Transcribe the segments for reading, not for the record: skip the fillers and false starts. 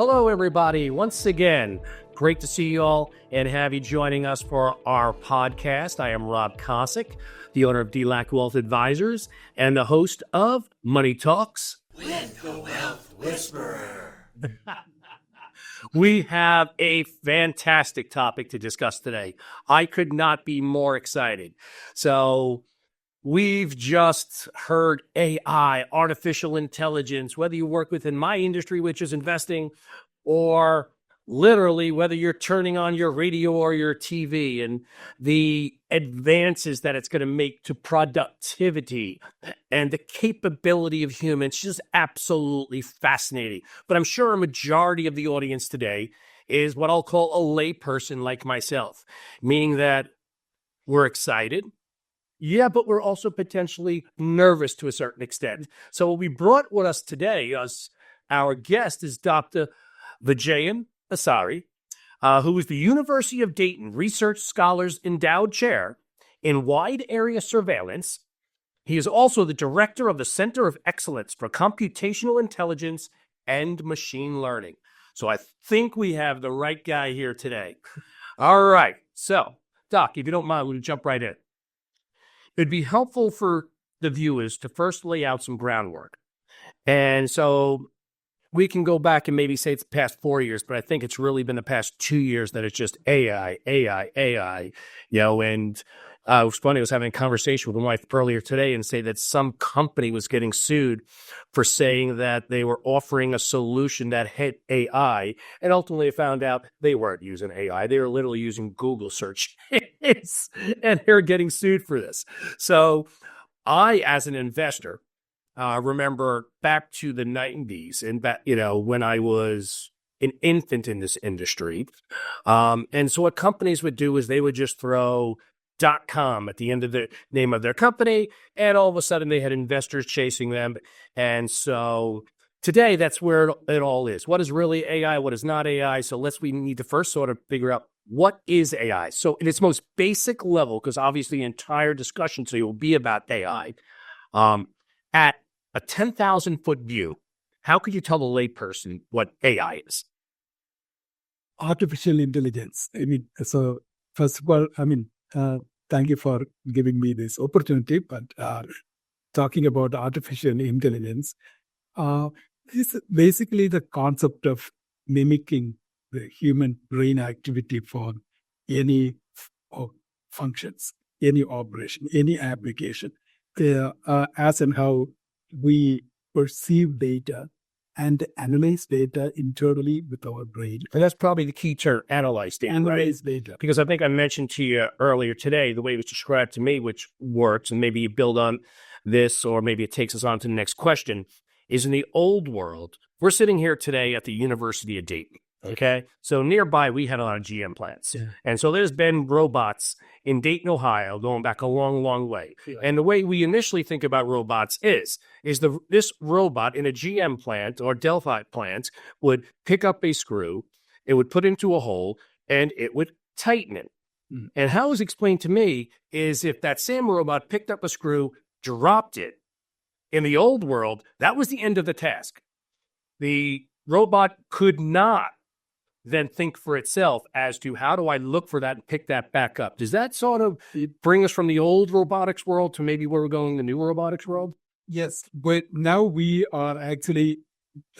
Hello, everybody. Once again, great to see you all and have you joining us for our podcast. I am Rob Kosick, the owner of DLAC Wealth Advisors and the host of Money Talks with the Wealth Whisperer. We have a fantastic topic to discuss today. I could not be more excited. So we've just heard AI, artificial intelligence, whether you work within my industry, which is investing, or literally whether you're turning on your radio or your TV, and the advances that it's going to make to productivity and the capability of humans, just absolutely fascinating. But I'm sure a majority of the audience today is what I'll call a layperson like myself, meaning that we're excited. Yeah, but we're also potentially nervous to a certain extent. So what we brought with us today, as our guest, is Dr. Vijayan Asari, who is the University of Dayton Research Scholars Endowed Chair in Wide Area Surveillance. He is also the director of the Center of Excellence for Computational Intelligence and Machine Learning. So I think we have the right guy here today. All right. So, Doc, if you don't mind, we'll jump right in. It'd be helpful for the viewers to first lay out some groundwork. And so we can go back and maybe say it's the past 4 years, but I think it's really been the past 2 years that it's just AI, and it was funny. I was having a conversation with my wife earlier today and say that some company was getting sued for saying that they were offering a solution that hit AI, and ultimately found out they weren't using AI. They were literally using Google search, and they're getting sued for this. So I, as an investor, remember back to the 90s and back, when I was an infant in this industry. And so what companies would do is they would just throw .com at the end of the name of their company, and all of a sudden they had investors chasing them. And so today, that's where it all is. What is really AI? What is not AI? So we need to first sort of figure out what is AI. So in its most basic level, because obviously the entire discussion today will be about AI, at a 10,000-foot view, how could you tell the layperson what AI is? Artificial intelligence. So first of all, thank you for giving me this opportunity. But talking about artificial intelligence, is basically the concept of mimicking the human brain activity for any functions, any operation, any application, as and how we perceive data and analyze data internally with our brain. And that's probably the key term, analyze data. Analyze data. Because I think I mentioned to you earlier today, the way it was described to me, which works, and maybe you build on this, or maybe it takes us on to the next question, is in the old world, we're sitting here today at the University of Dayton. Okay. So nearby, we had a lot of GM plants. Yeah. And so there's been robots in Dayton, Ohio, going back a long, long way. Yeah. And the way we initially think about robots is this robot in a GM plant or Delphi plant would pick up a screw, it would put into a hole, and it would tighten it. Mm. And how it was explained to me is if that same robot picked up a screw, dropped it, in the old world, that was the end of the task. The robot could not then think for itself as to how do I look for that and pick that back up. Does that sort of bring us from the old robotics world to maybe where we're going in the new robotics world? Yes, but now we are actually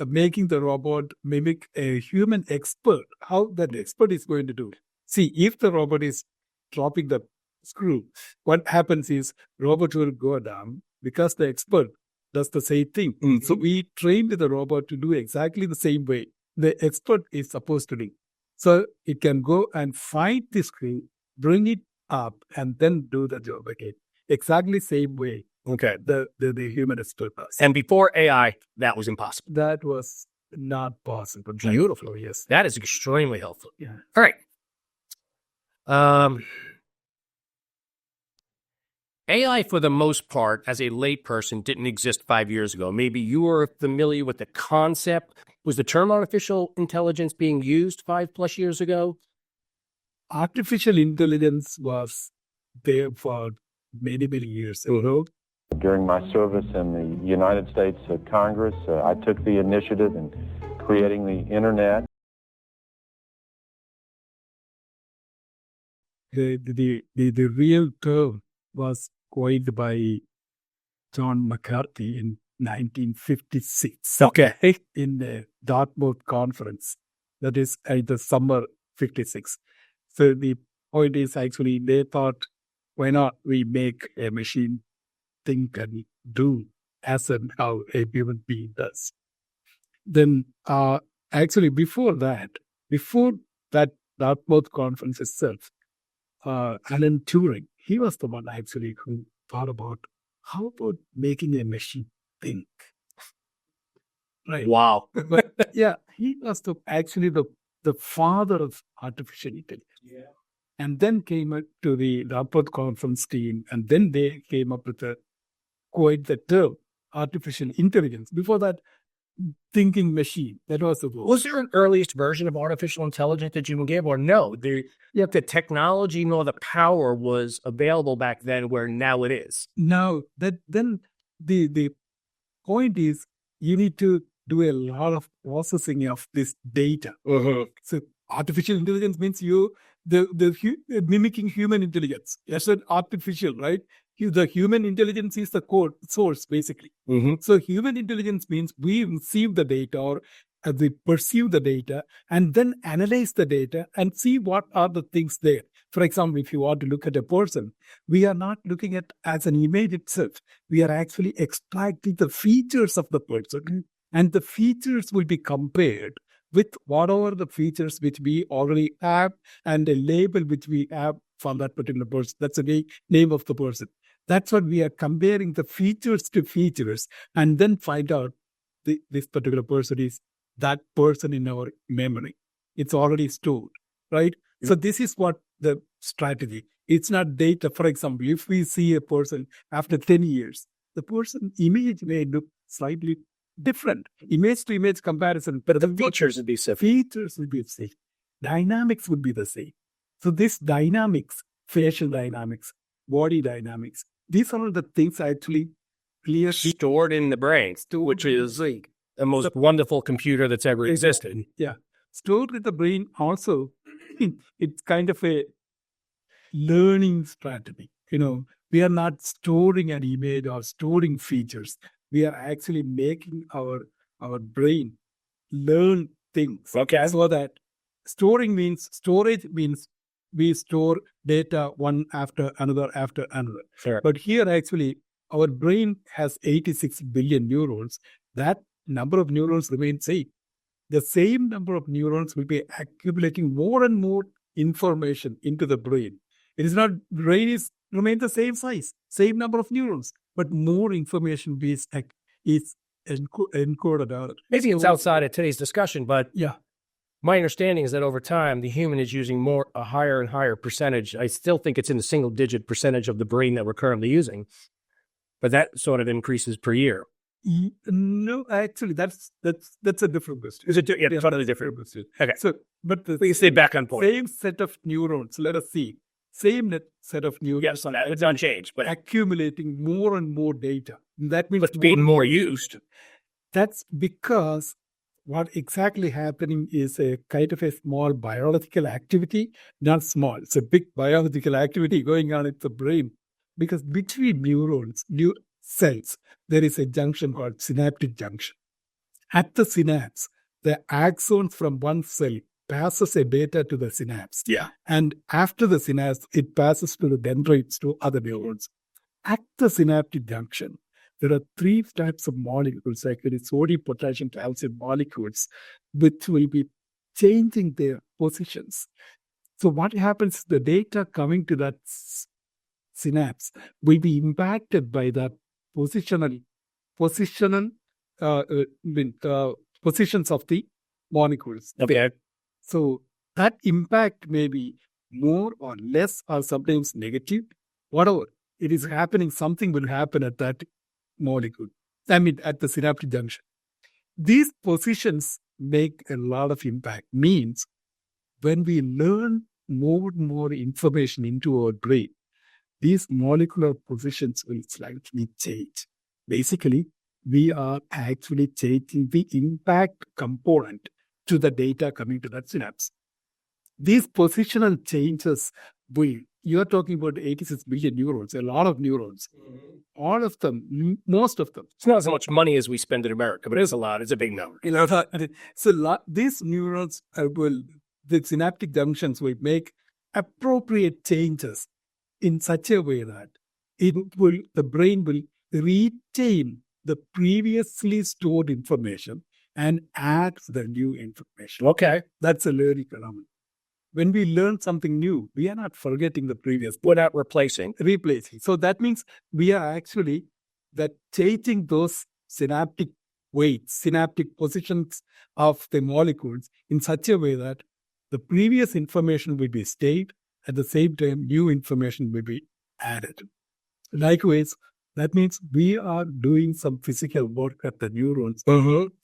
making the robot mimic a human expert. How that expert is going to do. See, if the robot is dropping the screw, what happens is robot will go down because the expert does the same thing. Mm-hmm. So we trained the robot to do exactly the same way the expert is supposed to do. So it can go and find the screw, bring it up, and then do the job again. Exactly same way. Okay. The human expert does. And before AI, that was impossible. That was not possible. Beautiful. Yes. That is extremely helpful. Yeah. All right. AI, for the most part, as a layperson, didn't exist 5 years ago. Maybe you were familiar with the concept. Was the term artificial intelligence being used 5+ years ago? Artificial intelligence was there for many, many years ago. During my service in the United States Congress, I took the initiative in creating the internet. The real term was coined by John McCarthy in 1956. Okay. In the Dartmouth conference. That is the summer 56. So the point is actually they thought, why not we make a machine think and do as and how a human being does. Then actually before that Dartmouth conference itself, Alan Turing, he was the one actually who thought about how about making a machine think. Right. Wow. But yeah, he was actually the father of artificial intelligence. Yeah. And then came up to the Dartmouth conference team, and then they came up with the term artificial intelligence. Before that, thinking machine. That was the word. Was there an earliest version of artificial intelligence that you can give, or no? The technology nor the power was available back then, where now it is. Now then the point is you need to do a lot of processing of this data. So artificial intelligence means mimicking human intelligence. That's an artificial, right? The human intelligence is the core source, basically. So human intelligence means we receive the data or we perceive the data and then analyze the data and see what are the things there. For example, if you want to look at a person, we are not looking at as an image itself. We are actually extracting the features of the person, and the features will be compared with whatever the features which we already have and a label which we have for that particular person. That's the name of the person. That's what we are comparing the features to features and then find out this particular person is that person in our memory. It's already stored, right? Yeah. So this is what the strategy. It's not data. For example, if we see a person after 10 years, the person image may look slightly different. Image to image comparison. But the features would be same. Features would be the same. Dynamics would be the same. So this dynamics, facial dynamics, body dynamics, these are the things actually clearly stored in the brain, which is the most wonderful computer that's ever existed. Yeah. Stored in the brain also, it's kind of a learning strategy. We are not storing an image or storing features. We are actually making our brain learn things. Okay. So that storage means we store data one after another. Sure. But here actually our brain has 86 billion neurons. That number of neurons remains same. The same number of neurons will be accumulating more and more information into the brain. It is not, brain remain the same size, same number of neurons, but more information is encoded out. Maybe it's outside of today's discussion, but yeah, my understanding is that over time, the human is using a higher and higher percentage. I still think it's in the single-digit percentage of the brain that we're currently using, but that sort of increases per year. No, actually, that's a different question. Is it? Yeah, it's totally different. Okay. So, but we stay back on point. Same set of neurons. Let us see. Same set of neurons. Yes, it's unchanged, but accumulating more and more data. That means it's being more used. That's because what exactly happening is a kind of a small biological activity, not small. It's a big biological activity going on in the brain. Because between neurons, new cells, there is a junction called synaptic junction. At the synapse, the axons from one cell passes a data to the synapse. Yeah. And after the synapse, it passes to the dendrites to other neurons. At the synaptic junction, there are three types of molecules, actually sodium, potassium, calcium molecules, which will be changing their positions. So what happens, the data coming to that synapse will be impacted by the positions of the molecules. Okay. So that impact may be more or less or sometimes negative. Whatever it is happening, something will happen at that molecule. At the synaptic junction. These positions make a lot of impact. Means when we learn more and more information into our brain, these molecular positions will slightly change. Basically, we are actually changing the impact component to the data coming to that synapse. These positional changes you're talking about 86 billion neurons, a lot of neurons. All of them, most of them. It's not as much money as we spend in America, but it's a lot. It's a big number. So these neurons the synaptic junctions will make appropriate changes in such a way that the brain will retain the previously stored information and add the new information. Okay. That's a learning phenomenon. When we learn something new, we are not forgetting the previous. We're not replacing. So that means we are actually changing those synaptic weights, synaptic positions of the molecules in such a way that the previous information will be stayed, at the same time, new information will be added. Likewise, that means we are doing some physical work at the neurons,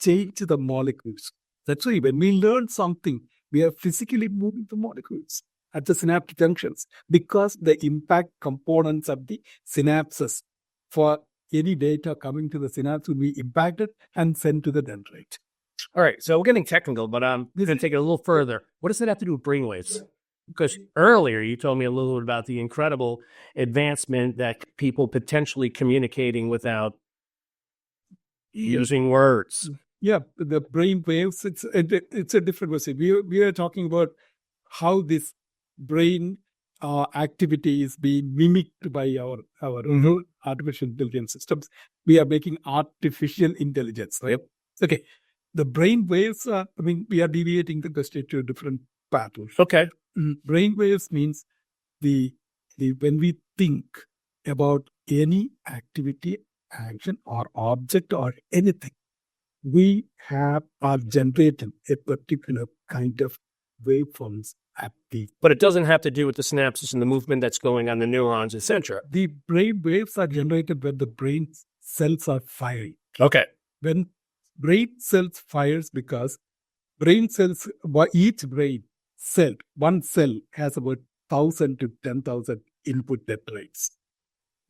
change the molecules. That's why when we learn something, we are physically moving the molecules at the synaptic junctions because the impact components of the synapses for any data coming to the synapse will be impacted and sent to the dendrite. All right, so we're getting technical, but I'm going to take it a little further. What does that have to do with brainwaves? Because earlier you told me a little bit about the incredible advancement that people potentially communicating without using words. Yeah, the brain waves, it's a different question. We are talking about how this brain activity is being mimicked by our artificial intelligence systems. We are making artificial intelligence, right? Okay. The brain waves we are deviating the question to different patterns. Okay. Brain waves means when we think about any activity, action, or object or anything, we are generating a particular kind of waveforms at the. But it doesn't have to do with the synapses and the movement that's going on the neurons, etc. The brain waves are generated when the brain cells are firing. Okay. When brain cells fires, because brain cells, each brain cell, one cell has about 1,000 to 10,000 input dendrites.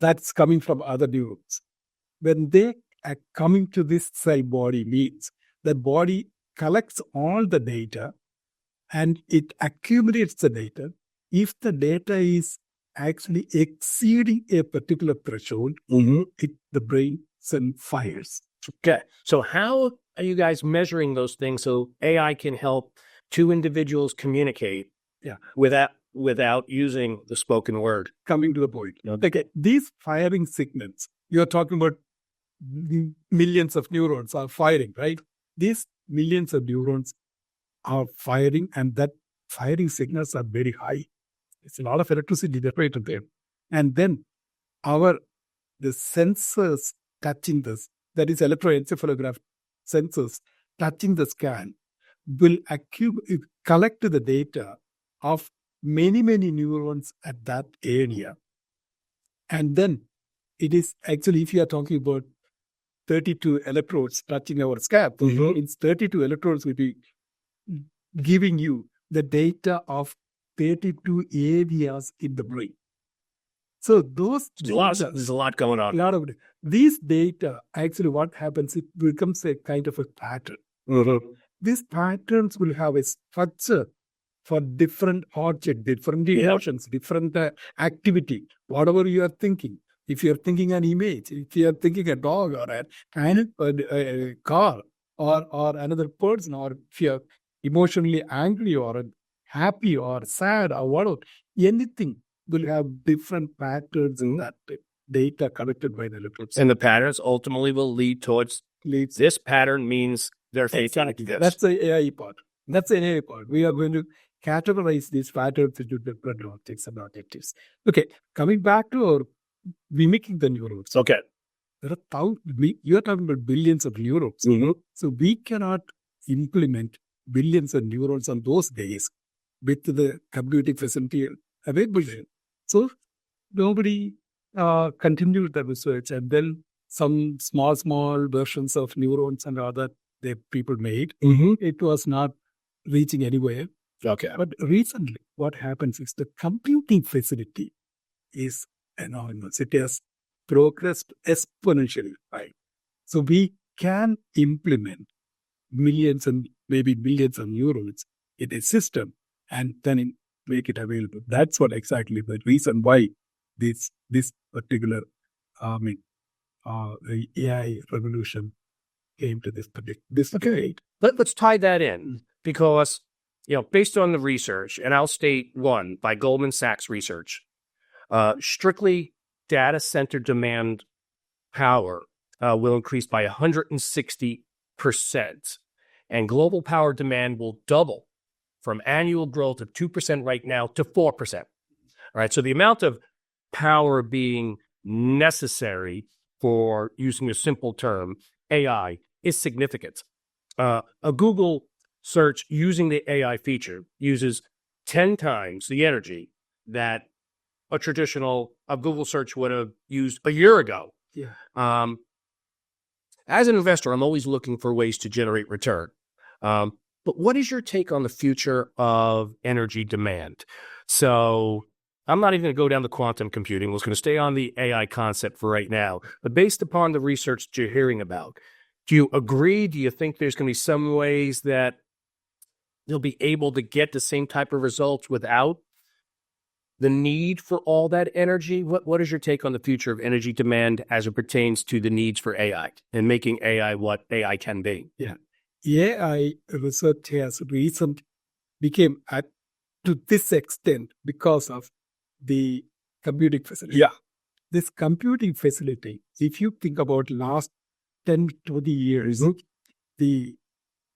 That's coming from other neurons. When they are coming to this cell body, means the body collects all the data and it accumulates the data. If the data is actually exceeding a particular threshold, the brain cell fires. Okay. So how are you guys measuring those things so AI can help two individuals communicate without using the spoken word? Coming to the point. Okay. These firing signals, you're talking about millions of neurons are firing, right? These millions of neurons are firing, and that firing signals are very high. It's a lot of electricity generated there. And then the sensors touching this, that is electroencephalograph sensors touching the scan, will collect the data of many, many neurons at that area. And then it is actually, if you are talking about 32 electrodes touching our scalp, it's 32 electrodes will be giving you the data of 32 areas in the brain. So those there's a lot going on. A lot of these data, actually what happens, it becomes a kind of a pattern. These patterns will have a structure for different objects, different emotions, different activity, whatever you are thinking. If you are thinking an image, if you are thinking a dog or a car or another person, or if you are emotionally angry or happy or sad or whatever, anything will have different patterns in that data collected by the electrodes. And the patterns ultimately will lead towards this pattern means they're facing this. That's the AI part. That's the AI part. We are going to categorize these patterns into different objects and objectives. Okay, coming back to our mimicking the neurons. Okay. There are you're talking about billions of neurons. So we cannot implement billions of neurons on those days with the computing facility available. So nobody continued the research, and then some small versions of neurons and other people made. It was not reaching anywhere. Okay. But recently, what happens is the computing facility is enormous. It has progressed exponentially. Right? So we can implement millions and maybe billions of neurons in a system and then make it available. That's what exactly the reason why this particular the AI revolution came to this Okay. Let's tie that in because, based on the research, and I'll state one by Goldman Sachs research, strictly data center demand power will increase by 160%, and global power demand will double from annual growth of 2% right now to 4%. All right. So the amount of power being necessary for, using a simple term, AI is significant. A Google search using the AI feature uses 10 times the energy that a Google search would have used a year ago. Yeah. As an investor, I'm always looking for ways to generate return. But what is your take on the future of energy demand? So I'm not even going to go down to quantum computing. We're just going to stay on the AI concept for right now. But based upon the research that you're hearing about, do you agree? Do you think there's going to be some ways that they'll be able to get the same type of results without the need for all that energy? What is your take on the future of energy demand as it pertains to the needs for AI and making AI what AI can be? Yeah. AI research has recently became to this extent because of the computing facility. Yeah. This computing facility, if you think about last 10, 20 years, the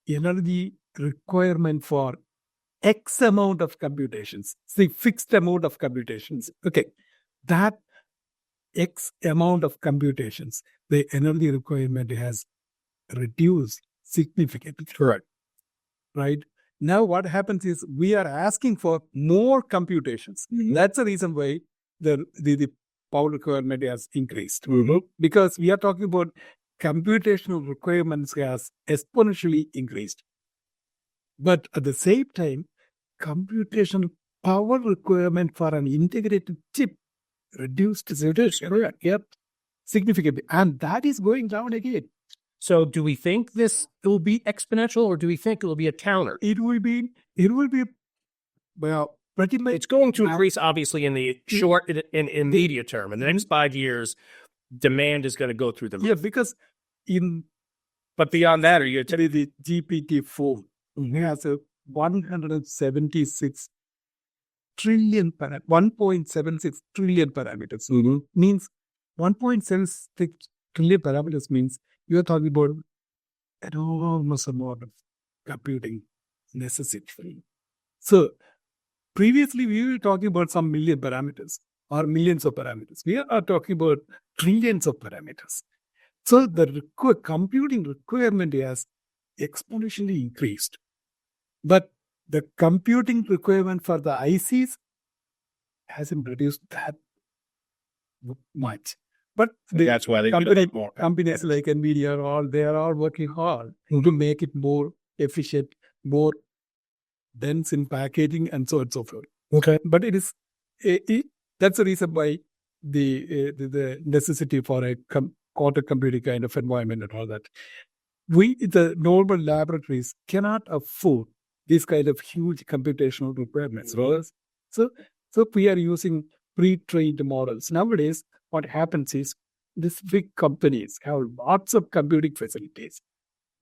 energy requirement for X amount of computations, the fixed amount of computations. Okay, that X amount of computations, the energy requirement has reduced significantly. Correct. Right? Now what happens is we are asking for more computations. Mm-hmm. That's the reason why the power requirement has increased. Mm-hmm. Because we are talking about computational requirements has exponentially increased. But at the same time, computational power requirement for an integrated chip reduced. Yep, significantly. And that is going down again. So do we think it will be exponential, or do we think it will be a counter? It will be, well, pretty much. It's going to increase, obviously, in the short and immediate term. In the next 5 years, demand is going to go through the roof. Yeah, because But beyond that, are you telling the GPT-4 has a 176 trillion 1.76 trillion parameters. Mm-hmm. Means 1.76 trillion parameters means you are talking about enormous amount of computing necessity. So previously we were talking about some million parameters or millions of parameters. We are talking about trillions of parameters. So the computing requirement has exponentially increased. But the computing requirement for the ICs hasn't reduced that much. But that's why they do more. Companies like NVIDIA, they are all working hard to make it more efficient, more dense in packaging, and so on and so forth. Okay. But that's the reason why the necessity for a quantum computing kind of environment and all that. The normal laboratories cannot afford this kind of huge computational requirements. So we are using pre-trained models. Nowadays, what happens is these big companies have lots of computing facilities.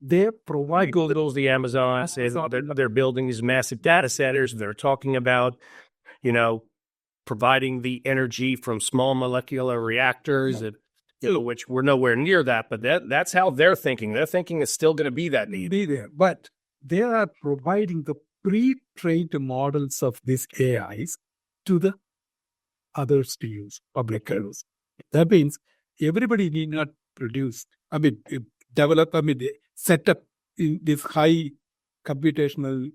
They provide Google's, the Amazons, they're building these massive data centers. They're talking about, providing the energy from small molecular reactors, which we're nowhere near that. But that's how they're thinking. They're thinking it's still going to be that need. Be there, but they are providing the pre-trained models of these AIs to the others to use, public use. That means everybody need not set up in these high computational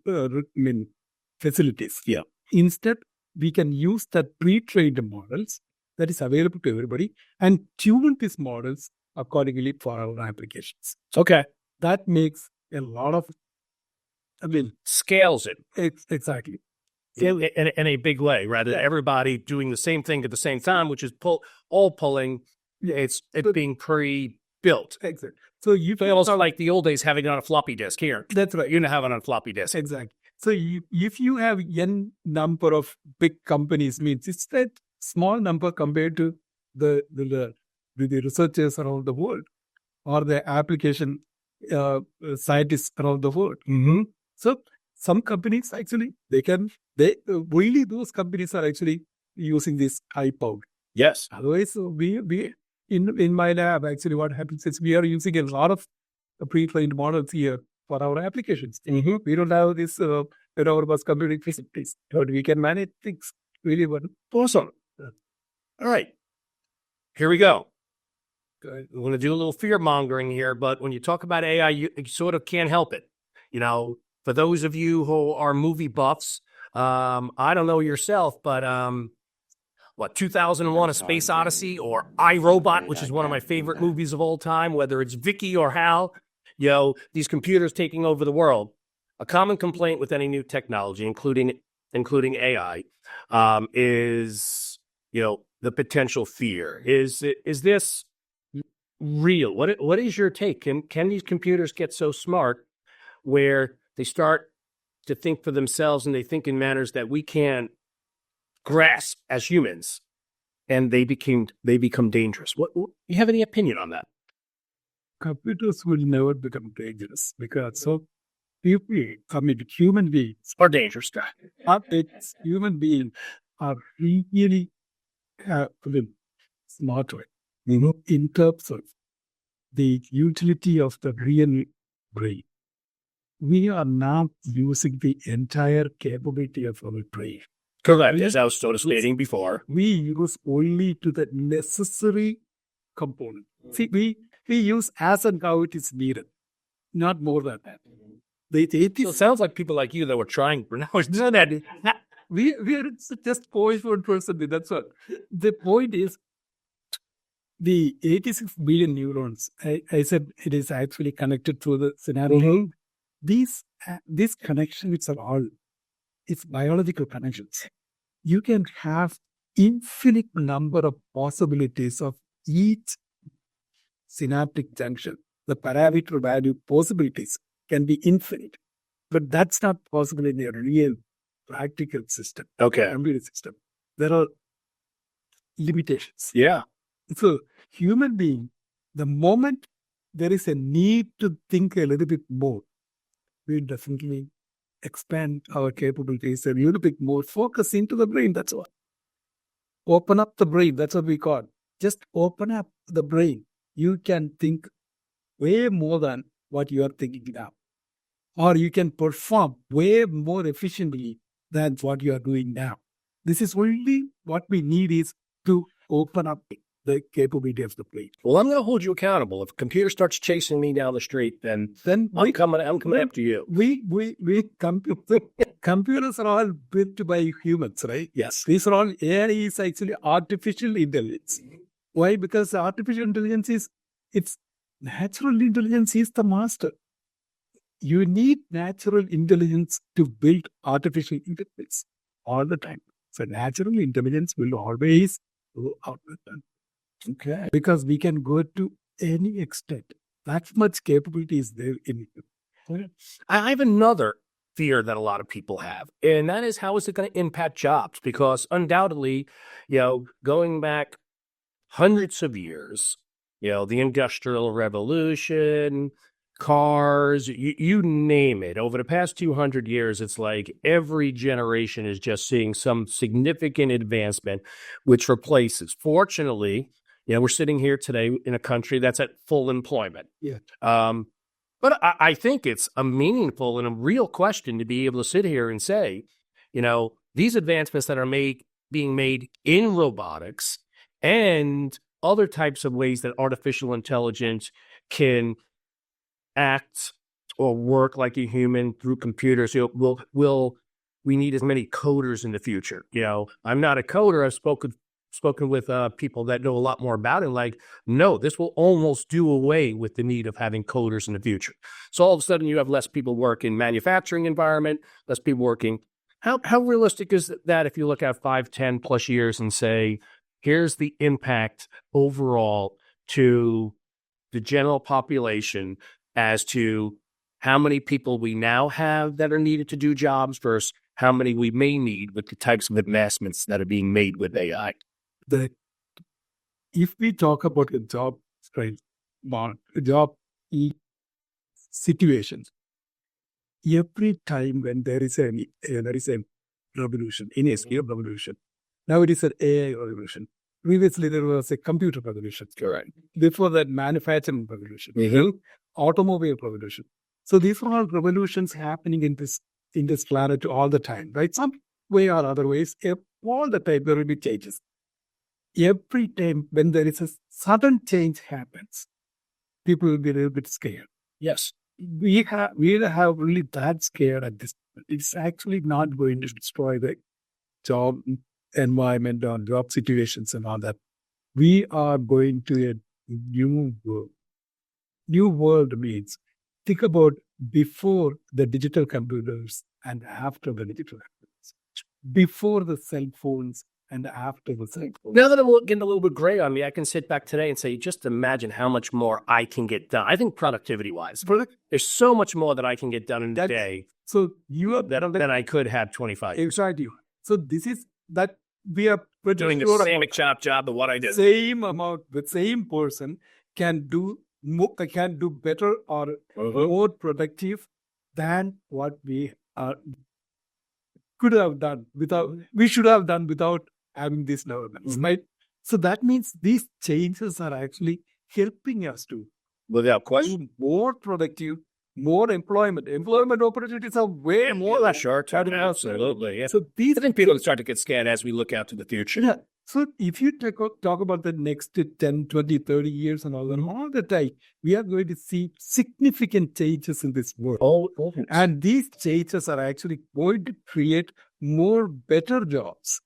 facilities. Yeah. Instead, we can use that pre-trained models that is available to everybody and tune these models accordingly for our applications. Okay. That makes a lot of, scales it. Exactly. In a big way, rather than everybody doing the same thing at the same time, which is pulling. It's being pre-built built. Exactly. So you So almost like the old days having it on a floppy disk. Here, that's right. you have it on a floppy disk. Exactly. So if you have n number of big companies, means it's that small number compared to the researchers around the world or the application scientists around the world. Mm-hmm. So some companies actually really those companies are actually using this high power. Yes. Otherwise, we in my lab actually what happens is we are using a lot of pre-trained models here for our applications. Mm-hmm. We don't have this enormous computing facilities, but we can manage things really well. Awesome. All right. Here we go. I'm going to do a little fear mongering here, but when you talk about AI, you sort of can't help it. For those of you who are movie buffs, I don't know yourself, but 2001: A Space Odyssey or I, Robot, which is one of my favorite movies of all time, whether it's Vicky or Hal, these computers taking over the world. A common complaint with any new technology, including AI, is the potential fear. Is this real? What is your take? Can these computers get so smart where they start to think for themselves and they think in manners that we can't grasp as humans, and they become dangerous? What you have any opinion on that? Computers will never become dangerous because human beings Or dangerous? human beings are really smarter in terms of the utility of the real brain. We are not using the entire capability of our brain. Correct. As I was sort of stating before. We use only to the necessary component. See, we use as and how it is needed, not more than that. So it sounds like people like you that were trying for now. Isn't that? We are just 0.1%. That's what. The point is, the 86 billion neurons, I said it is actually connected through the synaptic. Mm-hmm. These connections are all, it's biological connections. You can have infinite number of possibilities of each synaptic junction. The parameter value possibilities can be infinite, but that's not possible in a real practical system. Okay. Computer system. There are limitations. Yeah. So human being, the moment there is a need to think a little bit more, we definitely expand our capabilities a little bit more, focus into the brain. That's all. Open up the brain. That's what we call. Just open up the brain. You can think way more than what you are thinking now. Or you can perform way more efficiently than what you are doing now. This is only what we need is to open up the capability of the brain. Well, I'm going to hold you accountable. If a computer starts chasing me down the street, then I'm coming after you. Computers are all built by humans, right? Yes. These are all AI is actually artificial intelligence. Why? Because artificial intelligence it's natural intelligence is the master. You need natural intelligence to build artificial intelligence all the time. So natural intelligence will always go out with that. Okay. Because we can go to any extent. That much capability is there in it. I have another fear that a lot of people have, and that is, how is it going to impact jobs? Because undoubtedly, going back hundreds of years, the Industrial Revolution, cars, you name it. Over the past 200 years, it's like every generation is just seeing some significant advancement, which replaces. Fortunately, we're sitting here today in a country that's at full employment. Yeah. But I think it's a meaningful and a real question to be able to sit here and say, these advancements that are being made in robotics and other types of ways that artificial intelligence can act or work like a human through computers, will we need as many coders in the future? I'm not a coder. I've spoken with people that know a lot more about it. Like, no, this will almost do away with the need of having coders in the future. So all of a sudden you have less people work in manufacturing environment, less people working. How realistic is that if you look at 5, 10 plus years and say, here's the impact overall to the general population as to how many people we now have that are needed to do jobs versus how many we may need with the types of advancements that are being made with AI. If we talk about a job, right, situations, every time when there is a revolution, in a scale revolution, now it is an AI revolution. Previously, there was a computer revolution. Correct. Before that, manufacturing revolution, automobile revolution. So these are all revolutions happening in this planet all the time, right? Some way or other ways, all the time there will be changes. Every time when there is a sudden change happens, people will be a little bit scared. Yes. We have really that scared at this point. It's actually not going to destroy the job environment or job situations and all that. We are going to a new world. New world means, think about before the digital computers and after the digital computers. Before the cell phones and after the cell phones. Now that I'm getting a little bit gray on me, I can sit back today and say, just imagine how much more I can get done. I think productivity-wise, there's so much more that I can get done in a day So you are than I could have 25 years. Exactly. So this is that we are pretty Doing the sure same exact job of what I did. same amount, the same person can do better or more productive than what we could have done we should have done without having these developments, right? So that means these changes are actually helping us to Without question. be more productive, more employment. Employment opportunities are way more than Sure, absolutely. Yeah. So these I think people start to get scared as we look out to the future. Yeah. So if you talk about the next 10, 20, 30 years and all that, all the time, we are going to see significant changes in this world. And these changes are actually going to create more better jobs.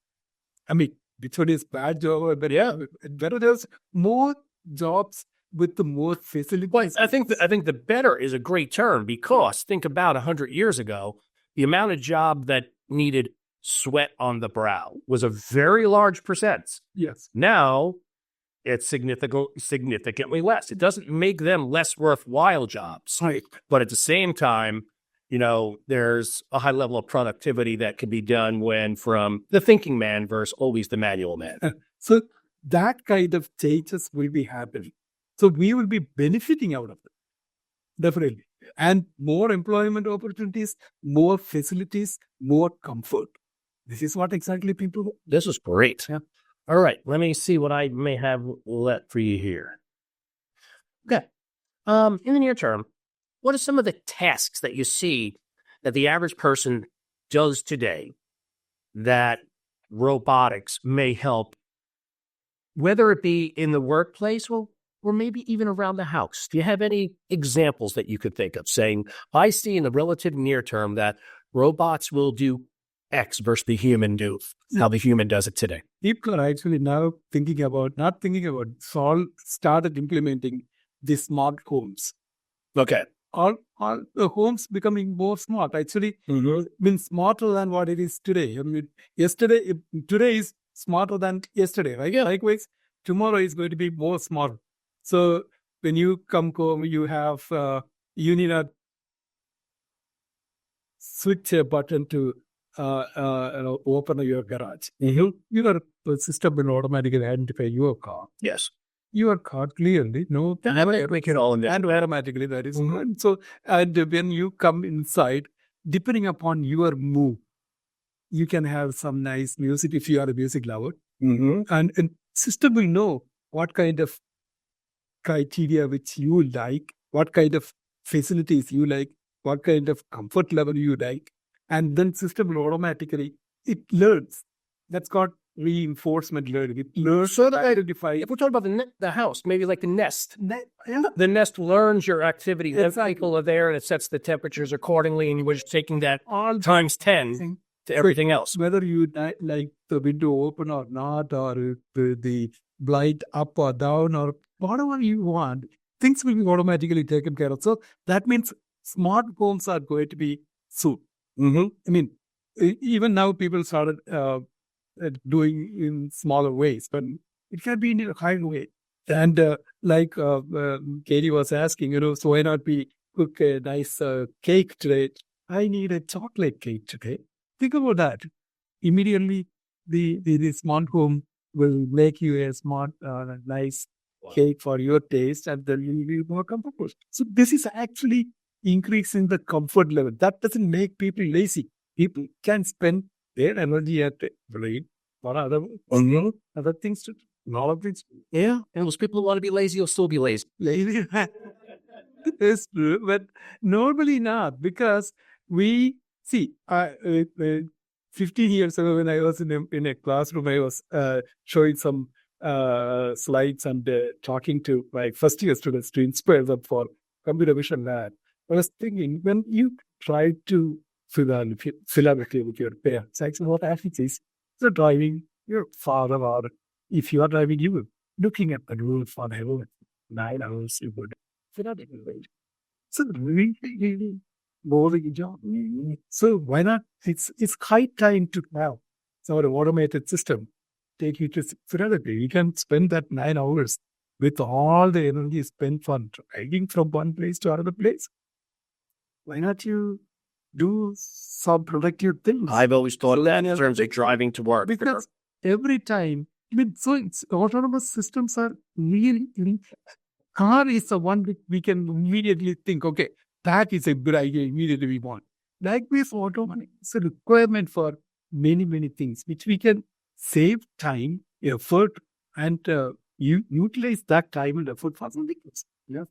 I mean, which one is bad job or better jobs? More jobs with the more facilities. I think the better is a great term because think about 100 years ago, the amount of job that needed sweat on the brow was a very large percent. Yes. Now it's significantly less. It doesn't make them less worthwhile jobs. Right. But at the same time, there's a high level of productivity that can be done when from the thinking man versus always the manual man. So that kind of changes will be happening. So we will be benefiting out of it. Definitely. And more employment opportunities, more facilities, more comfort. This is what exactly people want. This is great. Yeah. All right. Let me see what I may have left for you here. Okay. In the near term, what are some of the tasks that you see that the average person does today that robotics may help, whether it be in the workplace or maybe even around the house? Do you have any examples that you could think of saying, I see in the relative near term that robots will do X versus the human how the human does it today? People are actually now started implementing the smart homes. Okay. All the homes becoming more smart. Actually, means smarter than what it is today. I mean, today is smarter than yesterday, right? Yeah. Likewise, tomorrow is going to be more smart. So when you come home, you have you need a switch a button to open your garage. Your system will automatically identify your car. Yes. Your car clearly make it all in there. and automatically that is so. And when you come inside, depending upon your mood, you can have some nice music if you are a music lover, and system will know what kind of criteria which you like, what kind of facilities you like, what kind of comfort level you like, and then system will automatically it learns. That's called reinforcement learning. It learns So to identify. if we're talking about the house, maybe like the Nest. The Nest learns your activity. Exactly. People are there and it sets the temperatures accordingly, and you're just taking that all times 10 to everything else. Whether you like the window open or not, or the blind up or down, or whatever you want, things will be automatically taken care of. So that means smart homes are going to be soon. I mean, even now people started doing in smaller ways, but it can be in a higher way. And like Katie was asking, so why not we cook a nice cake today? I need a chocolate cake today. Think about that. Immediately, the smart home will make you a smart, nice cake for your taste, and then you'll be more comfortable. So this is actually increasing the comfort level. That doesn't make people lazy. People can spend their energy at brain or other things to do. A lot of things. Yeah. And those people who want to be lazy will still be lazy. Lazy. It's true, but normally not, because we see. 15 years ago, when I was in a classroom, I was showing some slides and talking to my first year students to inspire them for computer vision lab. I was thinking, when you try to fill out with your parents, actually what happens is, so driving your father, or if you are driving, you looking at the road for 9 hours, you would fill out it. So really, really boring job. So why not? It's high time to have some automated system take you to therapy. You can spend that 9 hours with all the energy spent on driving from one place to another place. Why not you do some productive things? I've always thought of that in terms of driving to work. Because every time, so it's autonomous systems are really, car is the one that we can immediately think, okay, that is a good idea, immediately we want. Likewise, autonomy is a requirement for many, many things, which we can save time, effort, and utilize that time and effort for something else. Yeah.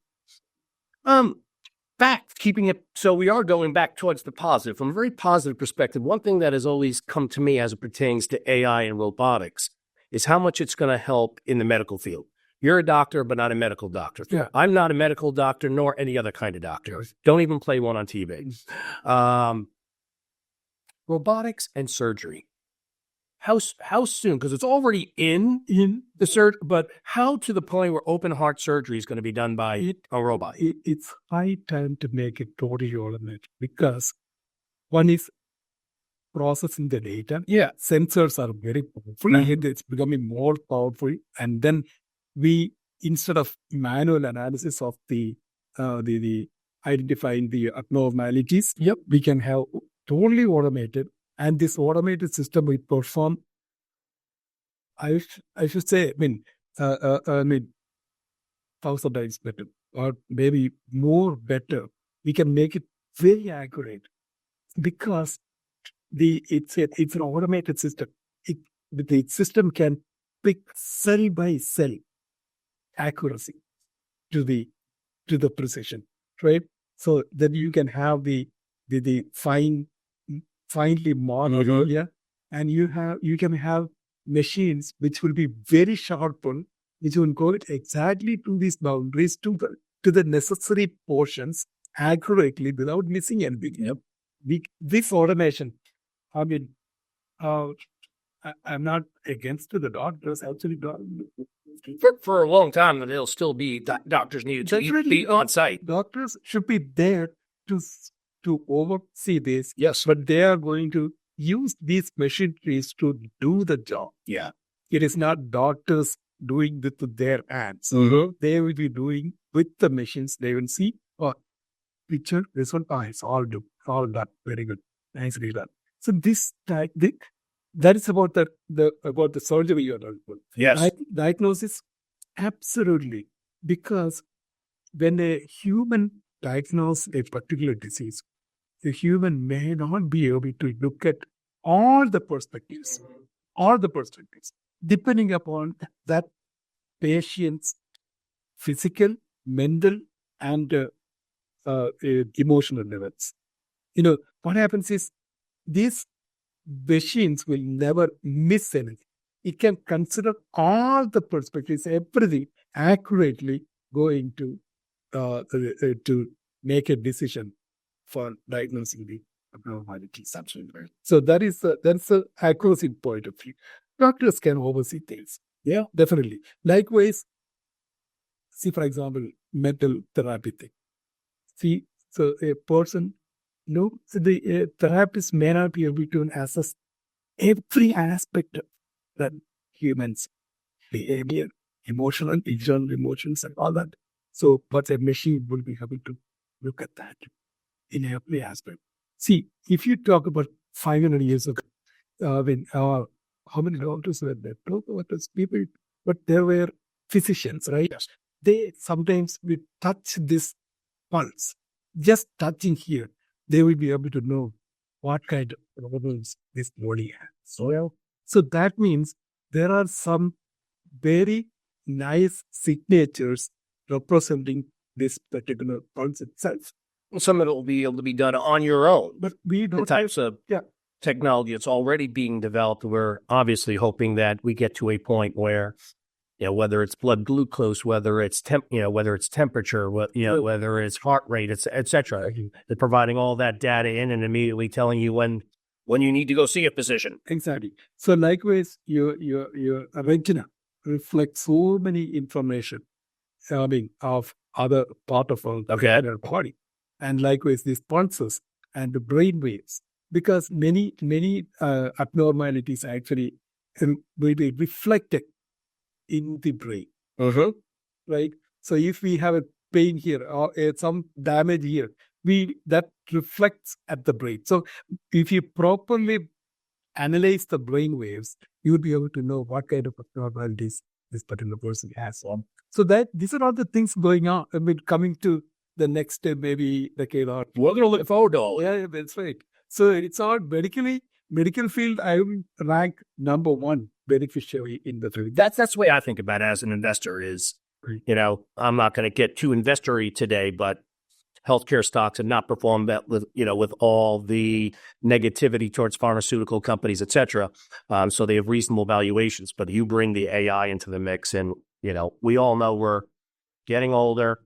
Keeping it, so we are going back towards the positive. From a very positive perspective, one thing that has always come to me as it pertains to AI and robotics is how much it's going to help in the medical field. You're a doctor, but not a medical doctor. Yeah. I'm not a medical doctor, nor any other kind of doctor. Don't even play one on TV. Robotics and surgery. How soon? Because it's already in the surgery, but how to the point where open heart surgery is going to be done by a robot? It's high time to make it totally automated, because one is processing the data. Yeah, sensors are very powerful. And it's becoming more powerful. And then we, instead of manual analysis of the identifying the abnormalities, we can have totally automated. And this automated system will perform, I should say, 1,000 times better, or maybe more better. We can make it very accurate, because it's an automated system. The system can pick cell by cell accuracy to the precision, right? So then you can have the finely modeled, and you can have machines which will be very sharpened, which will go exactly to these boundaries, to the necessary portions accurately without missing anything. This automation, I'm not against the doctors. Actually, For a long time, there'll still be doctors needed to be on site. Doctors should be there to oversee this. Yes. But they are going to use these machineries to do the job. Yeah. It is not doctors doing it with their hands. They will be doing with the machines. They will see, picture, result, it's all done. Very good. Nicely done. So this that is about the surgery you're talking about. Yes. Diagnosis, absolutely. Because when a human diagnoses a particular disease, the human may not be able to look at all the perspectives, depending upon that patient's physical, mental, and emotional levels. What happens is, these machines will never miss anything. It can consider all the perspectives, everything accurately, going to make a decision for diagnosing the abnormalities. So that's the accuracy point of view. Doctors can oversee things. Yeah, definitely. Likewise, see, for example, mental therapy thing. See, so a person, so the therapist may not be able to assess every aspect of that human's behavior, emotional, internal emotions and all that. So, but a machine will be able to look at that in every aspect. See, if you talk about 500 years ago, how many doctors were there? No doctors, people, but there were physicians, right? Yes. They sometimes will touch this pulse, just touching here, they will be able to know what kind of problems this body has. So that means there are some very nice signatures representing this particular pulse itself. Some of it will be able to be done on your own. But we The don't types of yeah. technology that's already being developed, we're obviously hoping that we get to a point where, whether it's blood glucose, whether it's whether it's temperature, whether it's heart rate, et cetera, they're providing all that data in and immediately telling you when you need to go see a physician. Exactly. So likewise, your retina reflects so many information, of other part of our body, and likewise these pulses and the brain waves, because many abnormalities actually will be reflected in the brain, right? So if we have a pain here or some damage here, that reflects at the brain. So if you properly analyze the brain waves, you would be able to know what kind of abnormalities this particular person has. So that these are all the things going on. Coming to the next maybe decade or we're going to look forward to all. Yeah, that's right. So it's all medical field. I would rank number one beneficiary in the field. That's the way I think about it as an investor. Is I'm not going to get too investory today, but healthcare stocks have not performed that with all the negativity towards pharmaceutical companies, et cetera. So they have reasonable valuations. But you bring the AI into the mix, and we all know we're getting older,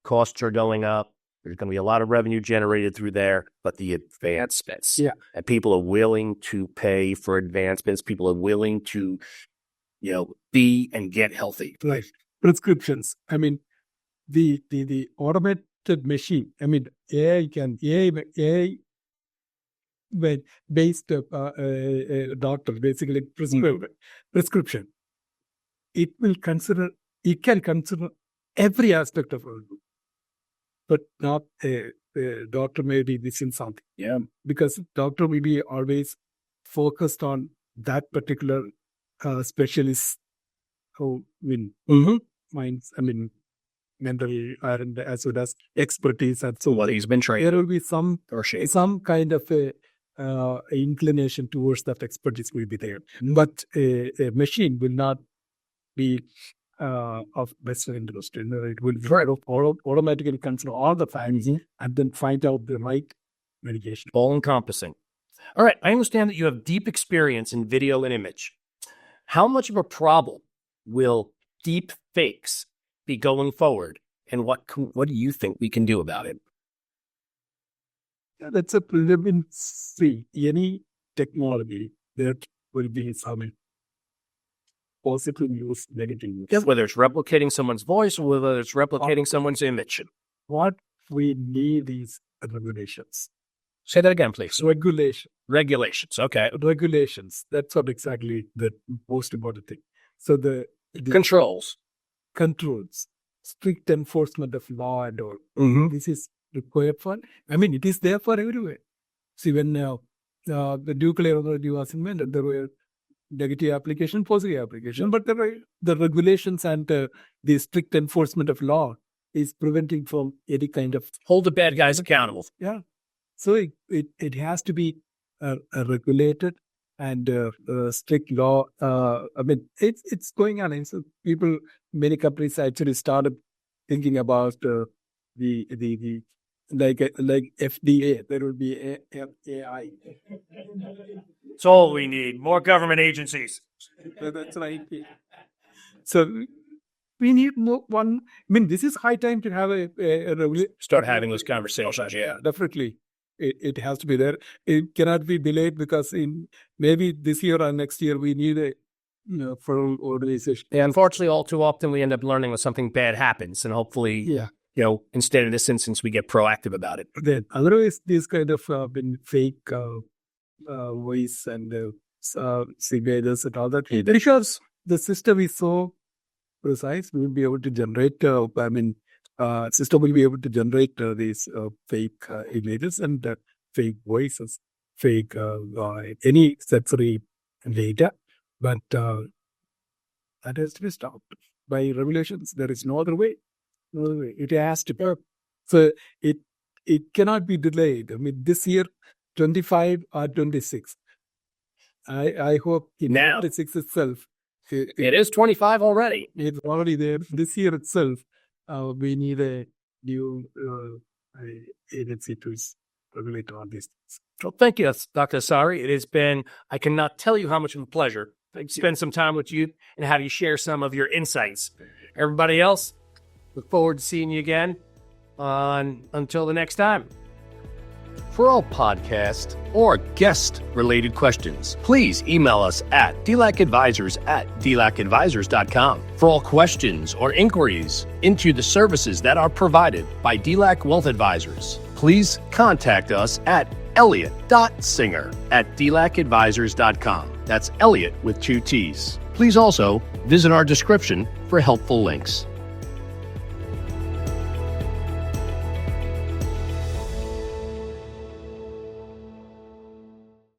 costs are going up. There's going to be a lot of revenue generated through there, but the advancements, and people are willing to pay for advancements. People are willing to, be and get healthy. Right. Prescriptions. The automated machine. AI based doctor basically prescription. It can consider every aspect of our life. But not a doctor may be missing something. Yeah. Because doctor will be always focused on that particular specialist who minds, mental and as well as expertise and so on. He's been trained. There will be some kind of a inclination towards that expertise will be there. But a machine will not be of best interest. It will automatically consider all the facts and then find out the right medication. All encompassing. All right. I understand that you have deep experience in video and image. How much of a problem will deep fakes be going forward, and what do you think we can do about it? That's a preliminary. Any technology that will be some positive use, negative use. Yeah, whether it's replicating someone's voice or whether it's replicating someone's image. What we need is regulations. Say that again, please. Regulations. Okay. Regulations. That's what exactly the most important thing. So the controls, strict enforcement of law and all. This is required for. It is there for everywhere. See, when the nuclear energy was invented, there were negative application, positive application, but the regulations and the strict enforcement of law is preventing from any kind of hold the bad guys accountable. Yeah, so it has to be regulated and strict law. It's going on. And so many companies actually started thinking about the like FDA. There will be AI. That's all we need. More government agencies. That's right. So we need more one. This is high time to have a start having those conversations. Yeah, definitely. It has to be there. It cannot be delayed because in maybe this year or next year we need a full organization. Yeah, unfortunately, all too often we end up learning when something bad happens, and hopefully, instead of this instance, we get proactive about it. Then otherwise, these kind of fake voice and signatures and all that, because the system is so precise. We will be able to generate, system will be able to generate these fake images and fake voices, fake any sensory data. But that has to be stopped by regulations. There is no other way. No other way. It has to be. So it cannot be delayed. I mean, this year, 25 or 26. I hope in Now. 26 itself. It is 25 already. It's already there. This year itself, we need a new agency to regulate all these things. Well, thank you, Dr. Asari. It has been, I cannot tell you how much of a pleasure to spend some time with you and have you share some of your insights. Everybody else, look forward to seeing you again until the next time. For all podcast or guest-related questions, please email us at dlacadvisors@dlacadvisors.com. For all questions or inquiries into the services that are provided by DLAC Wealth Advisors, please contact us at elliot.singer@dlacadvisors.com. That's Elliot with 2 T's. Please also visit our description for helpful links.